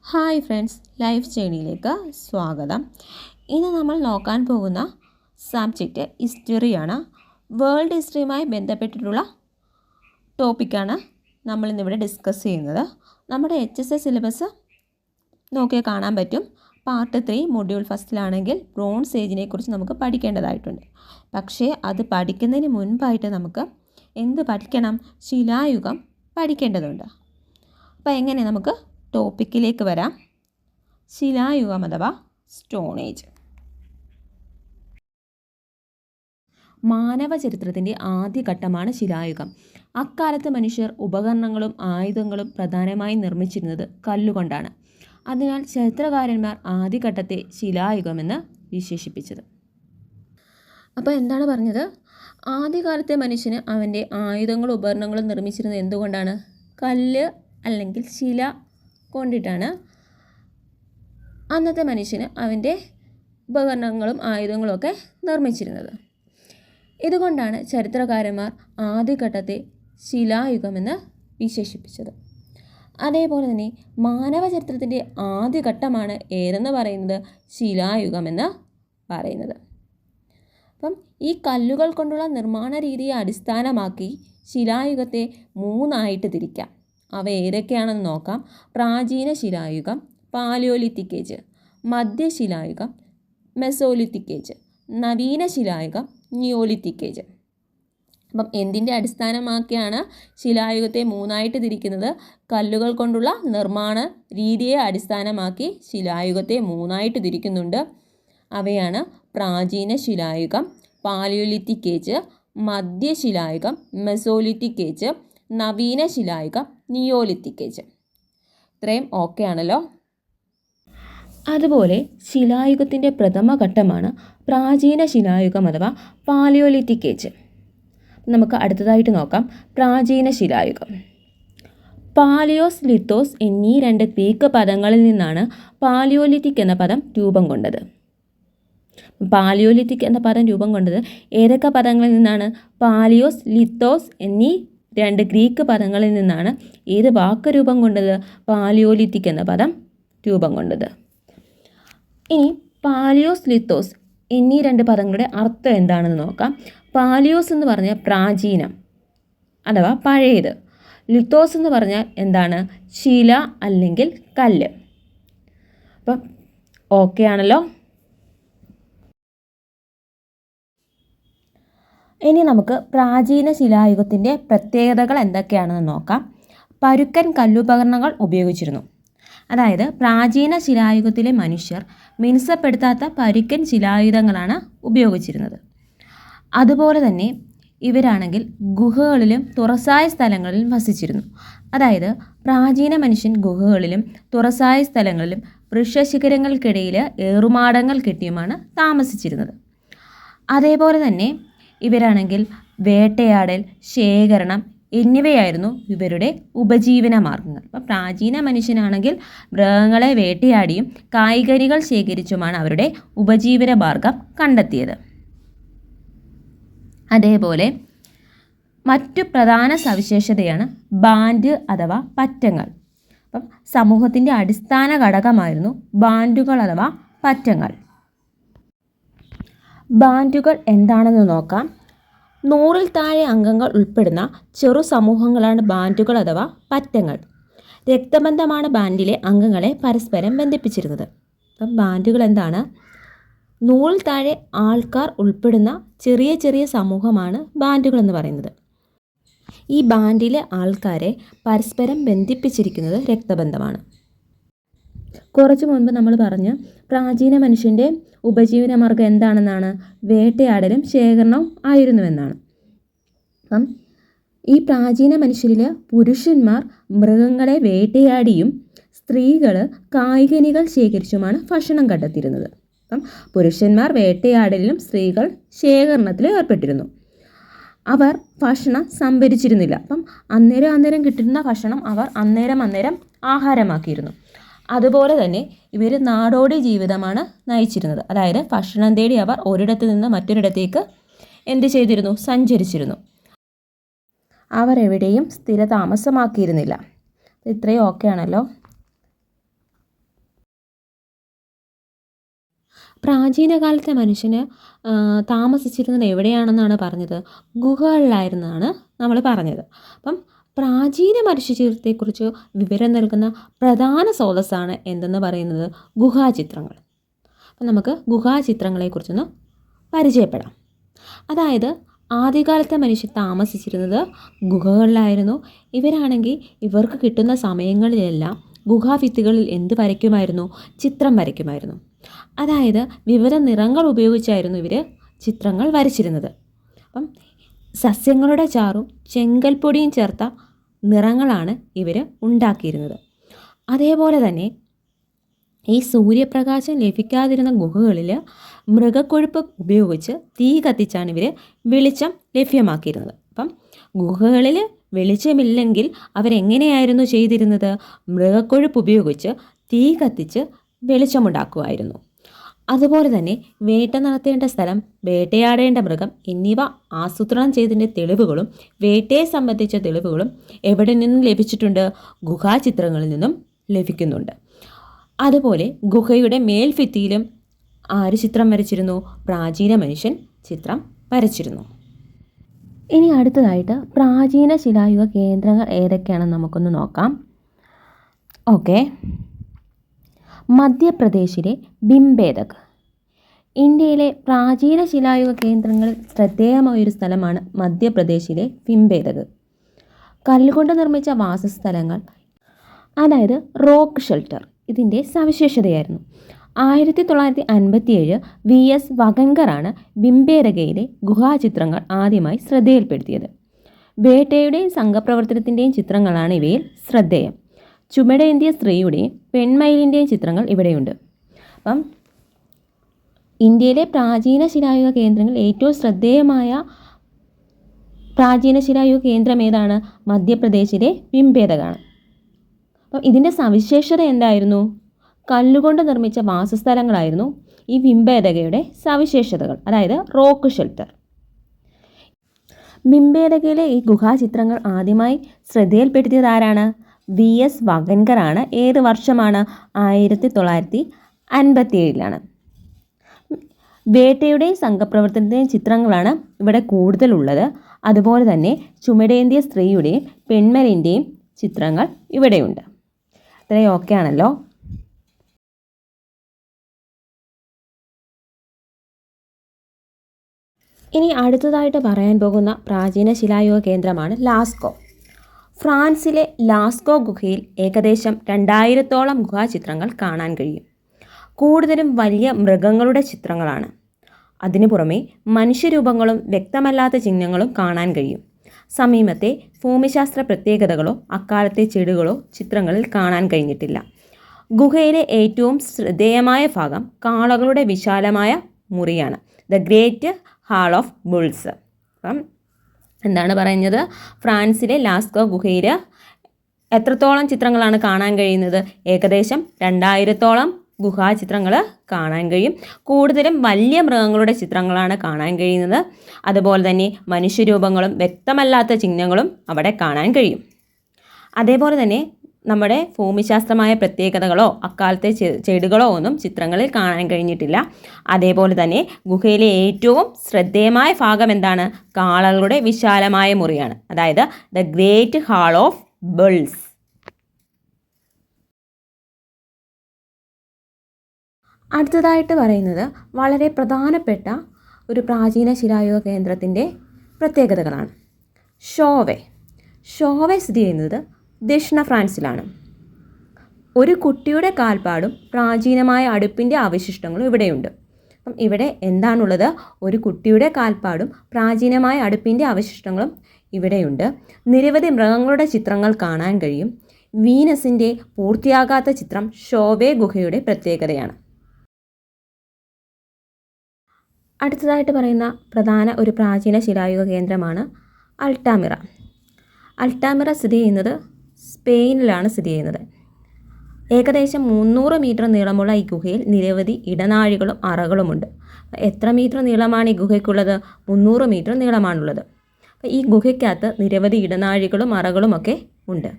Hi friends, life ജേണിയിലേക്ക് സ്വാഗതം. ഇന്ന് നമ്മൾ നോക്കാൻ പോകുന്ന സബ്ജക്റ്റ് ഹിസ്റ്ററിയാണ്. വേൾഡ് ഹിസ്റ്ററിയുമായി ബന്ധപ്പെട്ടിട്ടുള്ള ടോപ്പിക്കാണ് നമ്മളിന്നിവിടെ ഡിസ്കസ് ചെയ്യുന്നത്. നമ്മുടെ HSS സിലബസ് നോക്കിയാൽ കാണാൻ പറ്റും. പാർട്ട് 3 മൊഡ്യൂൾ ഫസ്റ്റിലാണെങ്കിൽ ബ്രോൺസ് ഏജിനെ കുറിച്ച് നമുക്ക് പഠിക്കേണ്ടതായിട്ടുണ്ട്. പക്ഷേ അത് പഠിക്കുന്നതിന് മുൻപായിട്ട് നമുക്ക് എന്ത് പഠിക്കണം? ശിലായുഗം പഠിക്കേണ്ടതുണ്ട്. അപ്പോൾ എങ്ങനെ നമുക്ക് ടോപ്പിക്കിലേക്ക് വരാം. ശിലായുഗം അഥവാ സ്റ്റോൺ ഏജ്. മാനവ ചരിത്രത്തിൻ്റെ ആദ്യഘട്ടമാണ് ശിലായുഗം. അക്കാലത്ത് മനുഷ്യർ ഉപകരണങ്ങളും ആയുധങ്ങളും പ്രധാനമായും നിർമ്മിച്ചിരുന്നത് കല്ലുകൊണ്ടാണ്. അതിനാൽ ചരിത്രകാരന്മാർ ആദ്യഘട്ടത്തെ ശിലായുഗമെന്ന് വിശേഷിപ്പിച്ചത്. അപ്പോൾ എന്താണ് പറഞ്ഞത്? ആദ്യകാലത്തെ മനുഷ്യന് അവൻ്റെ ആയുധങ്ങളും ഉപകരണങ്ങളും നിർമ്മിച്ചിരുന്നത് എന്തുകൊണ്ടാണ്? കല്ല് അല്ലെങ്കിൽ ശില കൊണ്ടിട്ടാണ് അന്നത്തെ മനുഷ്യന് അവൻ്റെ ഉപകരണങ്ങളും ആയുധങ്ങളും ഒക്കെ നിർമ്മിച്ചിരുന്നത്. ഇതുകൊണ്ടാണ് ചരിത്രകാരന്മാർ ആദ്യഘട്ടത്തെ ശിലായുഗമെന്ന് വിശേഷിപ്പിച്ചത്. അതേപോലെ തന്നെ മാനവ ചരിത്രത്തിൻ്റെ ആദ്യഘട്ടമാണ് ഏതെന്ന് പറയുന്നത്? ശിലായുഗമെന്ന് പറയുന്നത്. അപ്പം ഈ കല്ലുകൾ കൊണ്ടുള്ള നിർമ്മാണ രീതിയെ അടിസ്ഥാനമാക്കി ശിലായുഗത്തെ 3 തിരിക്കാം. അവ ഏതൊക്കെയാണെന്ന് നോക്കാം. പ്രാചീന ശിലായുഗം, പാലിയോലിത്തിക് ഏജ്, മധ്യശിലായുഗം, മെസോലിത്തിക് ഏജ്, നവീന ശിലായുഗം, നിയോലിത്തിക് ഏജ്. അപ്പം എന്തിൻ്റെ അടിസ്ഥാനമാക്കിയാണ് ശിലായുഗത്തെ 3 തിരിക്കുന്നത്? കല്ലുകൾ കൊണ്ടുള്ള നിർമ്മാണ രീതിയെ അടിസ്ഥാനമാക്കി ശിലായുഗത്തെ 3 തിരിക്കുന്നുണ്ട്. അവയാണ് പ്രാചീന ശിലായുഗം, പാലിയോലിത്തിക് ഏജ്, മധ്യശിലായുഗം, മെസോലിത്തിക് ഏജ്, നവീന ശിലായുഗം, നിയോലിത്തിക് ഏജ്. ഇത്രയും ഓക്കെ ആണല്ലോ. അതുപോലെ ശിലായുഗത്തിൻ്റെ പ്രഥമ ഘട്ടമാണ് പ്രാചീന ശിലായുഗം അഥവാ പാലിയോലിത്തിക് ഏജ്. നമുക്ക് അടുത്തതായിട്ട് നോക്കാം. പ്രാചീന ശിലായുഗം. പാലിയോസ്, ലിത്തോസ് എന്നീ 2 ഗ്രീക്ക് പദങ്ങളിൽ നിന്നാണ് പാലിയോലിത്തിക് എന്ന പദം രൂപം കൊണ്ടത്. പാലിയോലിത്തിക് എന്ന പദം രൂപം കൊണ്ടത് ഏതൊക്കെ പദങ്ങളിൽ നിന്നാണ്? പാലിയോസ്, ലിത്തോസ് എന്നീ 2 ഗ്രീക്ക് പദങ്ങളിൽ നിന്നാണ് ഏത് വാക്ക് രൂപം കൊണ്ടത്? പാലിയോലിത്തിക് എന്ന പദം രൂപം കൊണ്ടത്. ഇനി പാലിയോസ്, ലിത്തോസ് എന്നീ 2 പദങ്ങളുടെ അർത്ഥം എന്താണെന്ന് നോക്കാം. പാലിയോസ് എന്ന് പറഞ്ഞാൽ പ്രാചീനം അഥവാ പഴയത്. ലിത്തോസ് എന്ന് പറഞ്ഞാൽ എന്താണ്? ശില അല്ലെങ്കിൽ കല്ല്. അപ്പം ഓക്കെ ആണല്ലോ. ഇനി നമുക്ക് പ്രാചീന ശിലായുഗത്തിൻ്റെ പ്രത്യേകതകൾ എന്തൊക്കെയാണെന്ന് നോക്കാം. പരുക്കൻ കല്ലുപകരണങ്ങൾ ഉപയോഗിച്ചിരുന്നു. അതായത് പ്രാചീന ശിലായുഗത്തിലെ മനുഷ്യർ മിനുസപ്പെടുത്താത്ത പരുക്കൻ ശിലായുധങ്ങളാണ് ഉപയോഗിച്ചിരുന്നത്. അതുപോലെ തന്നെ ഇവരാണെങ്കിൽ ഗുഹകളിലും തുറസായ സ്ഥലങ്ങളിലും വസിച്ചിരുന്നു. അതായത് പ്രാചീന മനുഷ്യൻ ഗുഹകളിലും തുറസായ സ്ഥലങ്ങളിലും വൃക്ഷശിഖരങ്ങൾക്കിടയിൽ ഏറുമാടങ്ങൾ കെട്ടിയുമാണ് താമസിച്ചിരുന്നത്. അതേപോലെ തന്നെ ഇവരാണെങ്കിൽ വേട്ടയാടൽ, ശേഖരണം എന്നിവയായിരുന്നു ഇവരുടെ ഉപജീവന മാർഗങ്ങൾ. അപ്പോൾ പ്രാചീന മനുഷ്യനാണെങ്കിൽ മൃഗങ്ങളെ വേട്ടയാടിയും കായ്കനികൾ ശേഖരിച്ചുമാണ് അവരുടെ ഉപജീവന മാർഗം കണ്ടെത്തിയത്. അതേപോലെ മറ്റു പ്രധാന സവിശേഷതയാണ് ബാൻഡ് അഥവാ പറ്റങ്ങൾ. അപ്പം സമൂഹത്തിൻ്റെ അടിസ്ഥാന ഘടകമായിരുന്നു ബാൻഡുകൾ അഥവാ പറ്റങ്ങൾ. ബാൻഡുകൾ എന്താണെന്ന് നോക്കാം. 100-ൽ താഴെ അംഗങ്ങൾ ഉൾപ്പെടുന്ന ചെറു സമൂഹങ്ങളാണ് ബാൻഡുകൾ അഥവാ പറ്റങ്ങൾ. രക്തബന്ധമാണ് ബാൻഡിലെ അംഗങ്ങളെ പരസ്പരം ബന്ധിപ്പിച്ചിരുന്നത്. അപ്പം ബാൻഡുകൾ എന്താണ്? 100-ൽ താഴെ ആൾക്കാർ ഉൾപ്പെടുന്ന ചെറിയ ചെറിയ സമൂഹമാണ് ബാൻഡുകൾ എന്ന് പറയുന്നത്. ഈ ബാൻഡിലെ ആൾക്കാരെ പരസ്പരം ബന്ധിപ്പിച്ചിരിക്കുന്നത് രക്തബന്ധമാണ്. കുറച്ചു മുൻപ് നമ്മൾ പറഞ്ഞ് പ്രാചീന മനുഷ്യൻ്റെ ഉപജീവന മാർഗം എന്താണെന്നാണ്? വേട്ടയാടലും ശേഖരണവും ആയിരുന്നുവെന്നാണ്. അപ്പം ഈ പ്രാചീന മനുഷ്യരിൽ പുരുഷന്മാർ മൃഗങ്ങളെ വേട്ടയാടിയും സ്ത്രീകൾ കായ്കനികൾ ശേഖരിച്ചുമാണ് ഭക്ഷണം കണ്ടെത്തിയിരുന്നത്. അപ്പം പുരുഷന്മാർ വേട്ടയാടലിലും സ്ത്രീകൾ ശേഖരണത്തിലും ഏർപ്പെട്ടിരുന്നു. അവർ ഭക്ഷണം സംഭരിച്ചിരുന്നില്ല. അപ്പം അന്നേരം കിട്ടുന്ന ഭക്ഷണം അവർ അന്നേരം ആഹാരമാക്കിയിരുന്നു. അതുപോലെ തന്നെ ഇവർ നാടോടി ജീവിതമാണ് നയിച്ചിരുന്നത്. അതായത് ഭക്ഷണം തേടി അവർ ഒരിടത്ത് നിന്ന് മറ്റൊരിടത്തേക്ക് എന്ത് ചെയ്തിരുന്നു? സഞ്ചരിച്ചിരുന്നു. അവർ എവിടെയും സ്ഥിരതാമസമാക്കിയിരുന്നില്ല. ഇത്രയും ഓക്കെ ആണല്ലോ. പ്രാചീന കാലത്തെ മനുഷ്യന് താമസിച്ചിരുന്നത് എവിടെയാണെന്നാണ് പറഞ്ഞത്? ഗുഹകളിലായിരുന്നാണ് നമ്മൾ പറഞ്ഞത്. അപ്പം പ്രാചീന മനുഷ്യജീവിതത്തെക്കുറിച്ച് വിവരം നൽകുന്ന പ്രധാന സ്രോതസ്സാണ് എന്തെന്ന് പറയുന്നത്? ഗുഹാചിത്രങ്ങൾ. അപ്പം നമുക്ക് ഗുഹാചിത്രങ്ങളെക്കുറിച്ചൊന്ന് പരിചയപ്പെടാം. അതായത് ആദ്യകാലത്തെ മനുഷ്യർ താമസിച്ചിരുന്നത് ഗുഹകളിലായിരുന്നു. ഇവരാണെങ്കിൽ ഇവർക്ക് കിട്ടുന്ന സമയങ്ങളിലെല്ലാം ഗുഹാഭിത്തികളിൽ എന്ത് വരയ്ക്കുമായിരുന്നു? ചിത്രം വരയ്ക്കുമായിരുന്നു. അതായത് വിവിധ നിറങ്ങൾ ഉപയോഗിച്ചായിരുന്നു ഇവർ ചിത്രങ്ങൾ വരച്ചിരുന്നത്. അപ്പം സസ്യങ്ങളുടെ ചാറും ചെങ്കൽപ്പൊടിയും ചേർത്ത നിറങ്ങളാണ് ഇവർ ഉണ്ടാക്കിയിരുന്നത്. അതേപോലെ തന്നെ ഈ സൂര്യപ്രകാശം ലഭിക്കാതിരുന്ന ഗുഹകളിൽ മൃഗക്കൊഴുപ്പ് ഉപയോഗിച്ച് തീ കത്തിച്ചാണ് ഇവർ വെളിച്ചം ലഭ്യമാക്കിയിരുന്നത്. അപ്പം ഗുഹകളിൽ വെളിച്ചമില്ലെങ്കിൽ അവരെങ്ങനെയായിരുന്നു ചെയ്തിരുന്നത്? മൃഗക്കൊഴുപ്പ് ഉപയോഗിച്ച് തീ കത്തിച്ച് വെളിച്ചമുണ്ടാക്കുമായിരുന്നു. അതുപോലെ തന്നെ വേട്ട നടത്തേണ്ട സ്ഥലം, വേട്ടയാടേണ്ട മൃഗം എന്നിവ ആസൂത്രണം ചെയ്തതിൻ്റെ തെളിവുകളും വേട്ടയെ സംബന്ധിച്ച തെളിവുകളും എവിടെ നിന്നും ലഭിച്ചിട്ടുണ്ട്? ഗുഹാചിത്രങ്ങളിൽ നിന്നും ലഭിക്കുന്നുണ്ട്. അതുപോലെ ഗുഹയുടെ മേൽഭിത്തിയിലും ആര് ചിത്രം വരച്ചിരുന്നു? പ്രാചീന മനുഷ്യൻ ചിത്രം വരച്ചിരുന്നു. ഇനി അടുത്തതായിട്ട് പ്രാചീന ശിലായുഗ കേന്ദ്രങ്ങൾ ഏതൊക്കെയാണെന്ന് നമുക്കൊന്ന് നോക്കാം. ഓക്കെ, മധ്യപ്രദേശിലെ ഭിംബേദക്. ഇന്ത്യയിലെ പ്രാചീന ശിലായുഗ കേന്ദ്രങ്ങളിൽ ശ്രദ്ധേയമായൊരു സ്ഥലമാണ് മധ്യപ്രദേശിലെ ഭിംബേദക്. കല്ലുകൊണ്ട് നിർമ്മിച്ച വാസസ്ഥലങ്ങൾ, അതായത് റോക്ക് ഷെൽട്ടർ, ഇതിൻ്റെ സവിശേഷതയായിരുന്നു. 1957 VS വഗൻകറാണ് ഭിംബേദകയിലെ ഗുഹാചിത്രങ്ങൾ ആദ്യമായി ശ്രദ്ധയിൽപ്പെടുത്തിയത്. വേട്ടയുടെയും സംഘപ്രവർത്തനത്തിൻ്റെയും ചിത്രങ്ങളാണ് ഇവയിൽ ശ്രദ്ധേയം. ചുമടേന്തിയ സ്ത്രീയുടെയും പെൺമയിലിൻ്റെയും ചിത്രങ്ങൾ ഇവിടെയുണ്ട്. അപ്പം ഇന്ത്യയിലെ പ്രാചീന ശിലായുഗ കേന്ദ്രങ്ങളിൽ ഏറ്റവും ശ്രദ്ധേയമായ പ്രാചീന ശിലായുഗ കേന്ദ്രം ഏതാണ്? മധ്യപ്രദേശിലെ ഭിംബേദകാണ്. അപ്പം ഇതിൻ്റെ സവിശേഷത എന്തായിരുന്നു? കല്ലുകൊണ്ട് നിർമ്മിച്ച വാസസ്ഥലങ്ങളായിരുന്നു ഈ ഭിംബേദകയുടെ സവിശേഷതകൾ, അതായത് റോക്ക് ഷെൽട്ടർ. ഭിംബേദകയിലെ ഈ ഗുഹാചിത്രങ്ങൾ ആദ്യമായി ശ്രദ്ധയിൽപ്പെടുത്തിയത് ആരാണ്? VS വഗൻകറാണ്. ഏത് വർഷമാണ്? 1957. വേട്ടയുടെയും സംഘപ്രവർത്തനത്തിൻ്റെയും ചിത്രങ്ങളാണ് ഇവിടെ കൂടുതലുള്ളത്. അതുപോലെ തന്നെ ചുമടേന്തിയ സ്ത്രീയുടെയും പെൺമയിലിൻ്റെയും ചിത്രങ്ങൾ ഇവിടെയുണ്ട്. ഇത്രയും ഓക്കെ ആണല്ലോ. ഇനി അടുത്തതായിട്ട് പറയാൻ പോകുന്ന പ്രാചീന ശിലായുഗ കേന്ദ്രമാണ് ലാസ്കോ. ഫ്രാൻസിലെ ലാസ്കോ ഗുഹയിൽ ഏകദേശം 2000-ഓളം ഗുഹാചിത്രങ്ങൾ കാണാൻ കഴിയും. കൂടുതലും വലിയ മൃഗങ്ങളുടെ ചിത്രങ്ങളാണ്. അതിനു പുറമെ മനുഷ്യരൂപങ്ങളും വ്യക്തമല്ലാത്ത ചിഹ്നങ്ങളും കാണാൻ കഴിയും. സമീപത്തെ ഭൂമിശാസ്ത്ര പ്രത്യേകതകളോ അക്കാലത്തെ ചെടികളോ ചിത്രങ്ങളിൽ കാണാൻ കഴിഞ്ഞിട്ടില്ല. ഗുഹയിലെ ഏറ്റവും ശ്രദ്ധേയമായ ഭാഗം കാളകളുടെ വിശാലമായ മുറിയാണ്, the great hall of bulls. അപ്പം എന്താണ് പറയുന്നത്? ഫ്രാൻസിലെ ലാസ്കോ ഗുഹയിൽ എത്രത്തോളം ചിത്രങ്ങളാണ് കാണാൻ കഴിയുന്നത്? ഏകദേശം 2000-ഓളം ഗുഹാചിത്രങ്ങൾ കാണാൻ കഴിയും. കൂടുതലും വലിയ മൃഗങ്ങളുടെ ചിത്രങ്ങളാണ് കാണാൻ കഴിയുന്നത്. അതുപോലെ തന്നെ മനുഷ്യരൂപങ്ങളും വ്യക്തമല്ലാത്ത ചിഹ്നങ്ങളും അവിടെ കാണാൻ കഴിയും. അതേപോലെ തന്നെ നമ്മുടെ ഭൂമിശാസ്ത്രമായ പ്രത്യേകതകളോ അക്കാലത്തെ ചെടികളോ ഒന്നും ചിത്രങ്ങളിൽ കാണാൻ കഴിഞ്ഞിട്ടില്ല. അതേപോലെ തന്നെ ഗുഹയിലെ ഏറ്റവും ശ്രദ്ധേയമായ ഭാഗം എന്താണ്? കാളകളുടെ വിശാലമായ മുറിയാണ്, അതായത് the great hall of bulls. അടുത്തതായിട്ട് പറയുന്നത് വളരെ പ്രധാനപ്പെട്ട ഒരു പ്രാചീന ശിലായുഗ കേന്ദ്രത്തിൻ്റെ പ്രത്യേകതകളാണ്. ഷോവെ സ്ഥിതി ചെയ്യുന്നത് ദക്ഷിണ ഫ്രാൻസിലാണ്. ഒരു കുട്ടിയുടെ കാൽപ്പാടും പ്രാചീനമായ അടുപ്പിൻ്റെ അവശിഷ്ടങ്ങളും ഇവിടെയുണ്ട്. അപ്പം ഇവിടെ എന്താണുള്ളത്? ഒരു കുട്ടിയുടെ കാൽപ്പാടും പ്രാചീനമായ അടുപ്പിൻ്റെ അവശിഷ്ടങ്ങളും ഇവിടെയുണ്ട്. നിരവധി മൃഗങ്ങളുടെ ചിത്രങ്ങൾ കാണാൻ കഴിയും. വീനസിൻ്റെ പൂർത്തിയാകാത്ത ചിത്രം ഷോവെ ഗുഹയുടെ പ്രത്യേകതയാണ്. അടുത്തതായിട്ട് പറയുന്ന പ്രധാന ഒരു പ്രാചീന ശിലായുഗ കേന്ദ്രമാണ് അൾട്ടാമിറ. അൾട്ടാമിറ സ്ഥിതി ചെയ്യുന്നത് സ്പെയിനിലാണ് സ്ഥിതി ചെയ്യുന്നത്. ഏകദേശം 300 മീറ്റർ നീളമുള്ള ഈ ഗുഹയിൽ നിരവധി ഇടനാഴികളും അറകളുമുണ്ട്. എത്ര മീറ്റർ നീളമാണ് ഈ ഗുഹയ്ക്കുള്ളത്? 300 മീറ്റർ നീളമാണുള്ളത്. ഈ ഗുഹയ്ക്കകത്ത് നിരവധി ഇടനാഴികളും അറകളുമൊക്കെ ഉണ്ട്.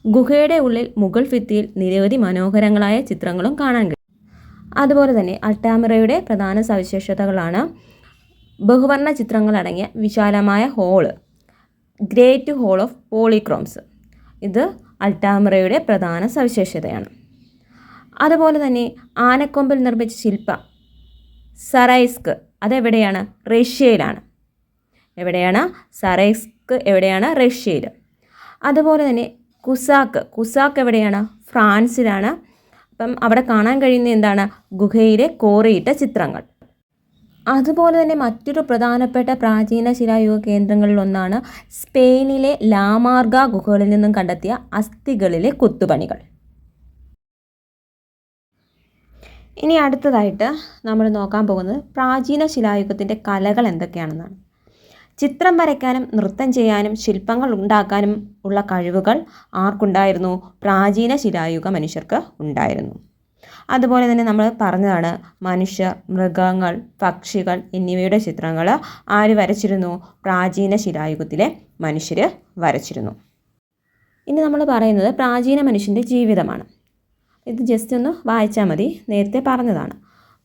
ഗുഹയുടെ ഉള്ളിൽ മുകൾ ഭിത്തിയിൽ നിരവധി മനോഹരങ്ങളായ ചിത്രങ്ങളും കാണാൻ കഴിയും. അതുപോലെ തന്നെ അൾട്ടാമിറയുടെ പ്രധാന സവിശേഷതകളാണ് ബഹുവർണ്ണ ചിത്രങ്ങളടങ്ങിയ വിശാലമായ ഹോള്, ഗ്രേറ്റ് ഹോൾ ഓഫ് പോളിക്രോംസ്. ഇത് അൾട്ടാമിറയുടെ പ്രധാന സവിശേഷതയാണ്. അതുപോലെ തന്നെ ആനക്കൊമ്പിൽ നിർമ്മിച്ച ശില്പം സറൈസ്ക്, അതെവിടെയാണ്? റഷ്യയിലാണ്. എവിടെയാണ്? സറൈസ്ക് എവിടെയാണ്? റഷ്യയിൽ. അതുപോലെ തന്നെ കുസാക്ക് എവിടെയാണ്? ഫ്രാൻസിലാണ്. അപ്പം അവിടെ കാണാൻ കഴിയുന്ന എന്താണ്? ഗുഹയിലെ കോറിയിട്ട ചിത്രങ്ങൾ. അതുപോലെ തന്നെ മറ്റൊരു പ്രധാനപ്പെട്ട പ്രാചീന ശിലായുഗ കേന്ദ്രങ്ങളിലൊന്നാണ് സ്പെയിനിലെ ലാമാർഗ ഗുഹകളിൽ നിന്നും കണ്ടെത്തിയ അസ്ഥികളിലെ കൊത്തുപണികൾ. ഇനി അടുത്തതായിട്ട് നമ്മൾ നോക്കാൻ പോകുന്നത് പ്രാചീന ശിലായുഗത്തിൻ്റെ കലകൾ എന്തൊക്കെയാണെന്നാണ്. ചിത്രം വരയ്ക്കാനും നൃത്തം ചെയ്യാനും ശില്പങ്ങൾ ഉണ്ടാക്കാനും ഉള്ള കഴിവുകൾ ആർക്കുണ്ടായിരുന്നു? പ്രാചീന ശിലായുഗ മനുഷ്യർക്ക് ഉണ്ടായിരുന്നു. അതുപോലെ തന്നെ നമ്മൾ പറഞ്ഞതാണ് മനുഷ്യർ, മൃഗങ്ങൾ, പക്ഷികൾ എന്നിവയുടെ ചിത്രങ്ങൾ ആര് വരച്ചിരുന്നു? പ്രാചീന ശിലായുഗത്തിലെ മനുഷ്യർ വരച്ചിരുന്നു. ഇനി നമ്മൾ പറയുന്നത് പ്രാചീന മനുഷ്യൻ്റെ ജീവിതമാണ്. ഇത് ജസ്റ്റ് ഒന്ന് വായിച്ചാൽ മതി, നേരത്തെ പറഞ്ഞതാണ്.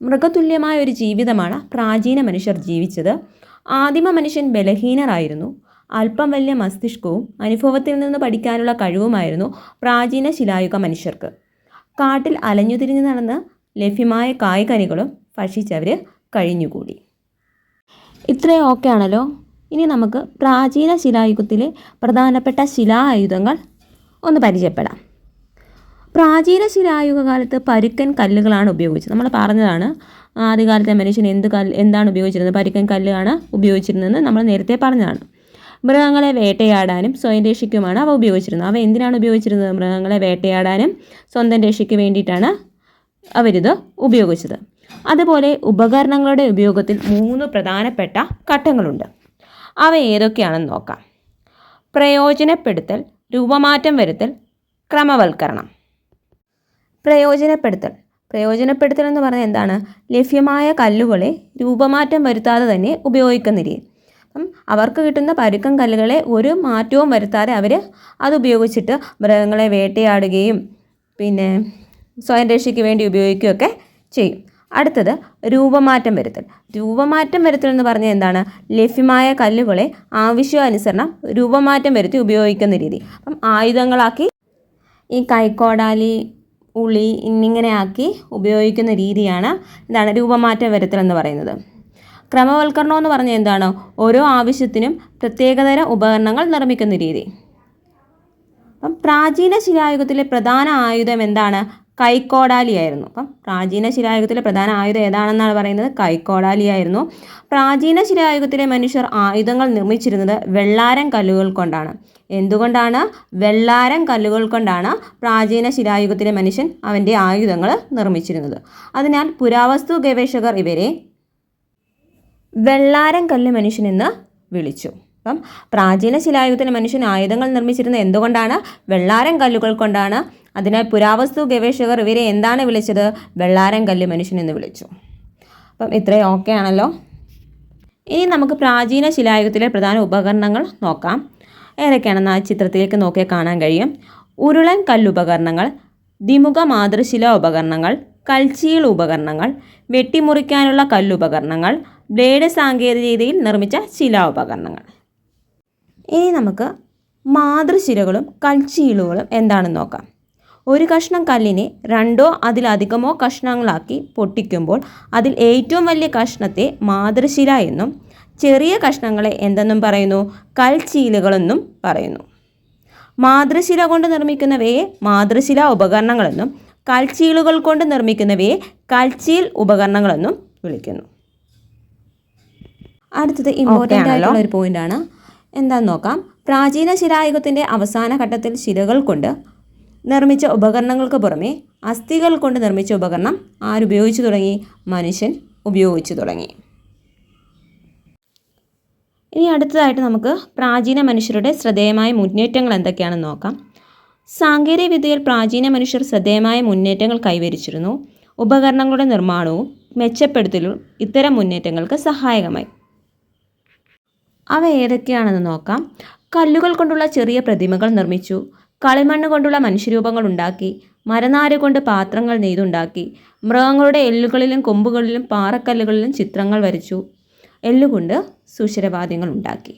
മൃഗതുല്യമായ ഒരു ജീവിതമാണ് പ്രാചീന മനുഷ്യർ ജീവിച്ചത്. ആദിമ മനുഷ്യൻ ബലഹീനരായിരുന്നു. അല്പം വലിയ മസ്തിഷ്കവും അനുഭവത്തിൽ നിന്ന് പഠിക്കാനുള്ള കഴിവുമായിരുന്നു പ്രാചീന ശിലായുഗ മനുഷ്യർക്ക്. കാട്ടിൽ അലഞ്ഞുതിരിഞ്ഞ് നടന്ന് ലഭ്യമായ കായ്കനികളും ഭക്ഷിച്ചവർ കഴിഞ്ഞുകൂടി. ഇത്രയും ഓക്കെ ആണല്ലോ. ഇനി നമുക്ക് പ്രാചീന ശിലായുഗത്തിലെ പ്രധാനപ്പെട്ട ശിലായുധങ്ങൾ ഒന്ന് പരിചയപ്പെടാം. പ്രാചീന ശിലായുഗ കാലത്ത് പരുക്കൻ കല്ലുകളാണ് ഉപയോഗിച്ചത്. നമ്മൾ പറഞ്ഞതാണ് ആദ്യകാലത്തെ മനുഷ്യൻ എന്താണ് ഉപയോഗിച്ചിരുന്നത്? പരുക്കൻ കല്ലാണ് ഉപയോഗിച്ചിരുന്നതെന്ന് നമ്മൾ നേരത്തെ പറഞ്ഞതാണ്. മൃഗങ്ങളെ വേട്ടയാടാനും സ്വയം രക്ഷയ്ക്കുമാണ് അവ ഉപയോഗിച്ചിരുന്നത്. അവ എന്തിനാണ് ഉപയോഗിച്ചിരുന്നത്? മൃഗങ്ങളെ വേട്ടയാടാനും സ്വന്തം രക്ഷയ്ക്ക് വേണ്ടിയിട്ടാണ് അവരിത് ഉപയോഗിച്ചത്. അതുപോലെ ഉപകരണങ്ങളുടെ ഉപയോഗത്തിൽ 3 പ്രധാനപ്പെട്ട ഘട്ടങ്ങളുണ്ട്. അവ ഏതൊക്കെയാണെന്ന് നോക്കാം. പ്രയോജനപ്പെടുത്തൽ, രൂപമാറ്റം വരുത്തൽ, ക്രമവൽക്കരണം. പ്രയോജനപ്പെടുത്തൽ എന്ന് പറഞ്ഞാൽ എന്താണ്? ലഭ്യമായ കല്ലുകളെ രൂപമാറ്റം വരുത്താതെ തന്നെ ഉപയോഗിക്കുന്ന രീതി. അപ്പം അവർക്ക് കിട്ടുന്ന പരുക്കൻ കല്ലുകളെ ഒരു മാറ്റവും വരുത്താതെ അവർ അത് ഉപയോഗിച്ചിട്ട് മൃഗങ്ങളെ വേട്ടയാടുകയും പിന്നെ സ്വയം രക്ഷയ്ക്ക് വേണ്ടി ഉപയോഗിക്കുകയൊക്കെ ചെയ്യും. അടുത്തത് രൂപമാറ്റം വരുത്തൽ എന്ന് പറഞ്ഞാൽ എന്താണ്? ലഭ്യമായ കല്ലുകളെ ആവശ്യാനുസരണം രൂപമാറ്റം വരുത്തി ഉപയോഗിക്കുന്ന രീതി. അപ്പം ആയുധങ്ങളാക്കി ഈ കൈക്കോടാലി, ഉളി എന്നിങ്ങനെ ആക്കി ഉപയോഗിക്കുന്ന രീതിയാണ് എന്താണ്? രൂപമാറ്റം വരുത്തൽ എന്ന് പറയുന്നത്. ക്രമവൽക്കരണം എന്ന് പറഞ്ഞാൽ എന്താണ്? ഓരോ ആവശ്യത്തിനും പ്രത്യേകതരം ഉപകരണങ്ങൾ നിർമ്മിക്കുന്ന രീതി. അപ്പം പ്രാചീന ശിലായുഗത്തിലെ പ്രധാന ആയുധം എന്താണ്? കൈക്കോടാലിയായിരുന്നു. അപ്പം പ്രാചീന ശിലായുഗത്തിലെ പ്രധാന ആയുധം ഏതാണെന്നാണ് പറയുന്നത്? കൈക്കോടാലിയായിരുന്നു. പ്രാചീന ശിലായുഗത്തിലെ മനുഷ്യർ ആയുധങ്ങൾ നിർമ്മിച്ചിരുന്നത് വെള്ളാരം കല്ലുകൾ കൊണ്ടാണ്. എന്തുകൊണ്ടാണ്? വെള്ളാരം കല്ലുകൾ കൊണ്ടാണ് പ്രാചീന ശിലായുഗത്തിലെ മനുഷ്യൻ അവൻ്റെ ആയുധങ്ങൾ നിർമ്മിച്ചിരുന്നത്. അതിനാൽ പുരാവസ്തു ഗവേഷകർ ഇവരെ വെള്ളാരം കല്ല് മനുഷ്യനെന്ന് വിളിച്ചു. അപ്പം പ്രാചീന ശിലായുഗത്തിലെ മനുഷ്യൻ ആയുധങ്ങൾ നിർമ്മിച്ചിരുന്നത് എന്തുകൊണ്ടാണ്? വെള്ളാരം കല്ലുകൾ കൊണ്ടാണ്. അതിനാൽ പുരാവസ്തു ഗവേഷകർ ഇവരെ എന്താണ് വിളിച്ചത്? വെള്ളാരം കല്ല് മനുഷ്യൻ എന്ന് വിളിച്ചു. അപ്പം ഇത്രയും ഓക്കെ ആണല്ലോ. ഇനി നമുക്ക് പ്രാചീന ശിലായുഗത്തിലെ പ്രധാന ഉപകരണങ്ങൾ നോക്കാം. ഏതൊക്കെയാണെന്ന് ആ ചിത്രത്തിലേക്ക് നോക്കിയാൽ കാണാൻ കഴിയും. ഉരുളൻ കല്ലുപകരണങ്ങൾ, ദ്വിമുഖ മാതൃശില ഉപകരണങ്ങൾ, കൽച്ചീൾ ഉപകരണങ്ങൾ, വെട്ടിമുറിക്കാനുള്ള കല്ലുപകരണങ്ങൾ, ബ്ലേഡ് സാങ്കേതിക രീതിയിൽ നിർമ്മിച്ച ശിലാ ഉപകരണങ്ങൾ. ഇനി നമുക്ക് മാതൃശിലകളും കൽച്ചീളുകളും എന്താണെന്ന് നോക്കാം. ഒരു കഷ്ണം കല്ലിനെ 2ഓ അതിലധികമോ കഷ്ണങ്ങളാക്കി പൊട്ടിക്കുമ്പോൾ അതിൽ ഏറ്റവും വലിയ കഷ്ണത്തെ മാതൃശില എന്നും ചെറിയ കഷ്ണങ്ങളെ എന്തെന്നും പറയുന്നു? കൽച്ചീലുകളെന്നും പറയുന്നു. മാതൃശില കൊണ്ട് നിർമ്മിക്കുന്നവയെ മാതൃശില ഉപകരണങ്ങളെന്നും കൽച്ചീലുകൾ കൊണ്ട് നിർമ്മിക്കുന്നവയെ കൽച്ചീൽ ഉപകരണങ്ങളെന്നും വിളിക്കുന്നു. അടുത്തത് ഇമ്പോർട്ടൻ്റ് ആയിട്ടുള്ള ഒരു പോയിൻ്റാണ്. എന്താണെന്ന് നോക്കാം. പ്രാചീന ശിലായുഗത്തിൻ്റെ അവസാന ഘട്ടത്തിൽ ശിലകൾ കൊണ്ട് നിർമ്മിച്ച ഉപകരണങ്ങൾക്ക് പുറമെ അസ്ഥികൾ കൊണ്ട് നിർമ്മിച്ച ഉപകരണം ആരുപയോഗിച്ചു തുടങ്ങി? മനുഷ്യൻ ഉപയോഗിച്ചു തുടങ്ങി. ഇനി അടുത്തതായിട്ട് നമുക്ക് പ്രാചീന മനുഷ്യരുടെ ശ്രദ്ധേയമായ മുന്നേറ്റങ്ങൾ എന്തൊക്കെയാണെന്ന് നോക്കാം. സാങ്കേതിക വിദ്യയിൽ പ്രാചീന മനുഷ്യർ ശ്രദ്ധേയമായ മുന്നേറ്റങ്ങൾ കൈവരിച്ചിരുന്നു. ഉപകരണങ്ങളുടെ നിർമ്മാണവും മെച്ചപ്പെടുത്തലും ഇത്തരം മുന്നേറ്റങ്ങൾക്ക് സഹായകമായി. അവ ഏതൊക്കെയാണെന്ന് നോക്കാം. കല്ലുകൾ കൊണ്ടുള്ള ചെറിയ പ്രതിമകൾ നിർമ്മിച്ചു. കളിമണ്ണ് കൊണ്ടുള്ള മനുഷ്യരൂപങ്ങൾ ഉണ്ടാക്കി. മരനാര് കൊണ്ട് പാത്രങ്ങൾ നെയ്തുണ്ടാക്കി. മൃഗങ്ങളുടെ എല്ലുകളിലും കൊമ്പുകളിലും പാറക്കല്ലുകളിലും ചിത്രങ്ങൾ വരച്ചു. എല്ലുകൊണ്ട് സുഷിരവാദ്യങ്ങൾ ഉണ്ടാക്കി.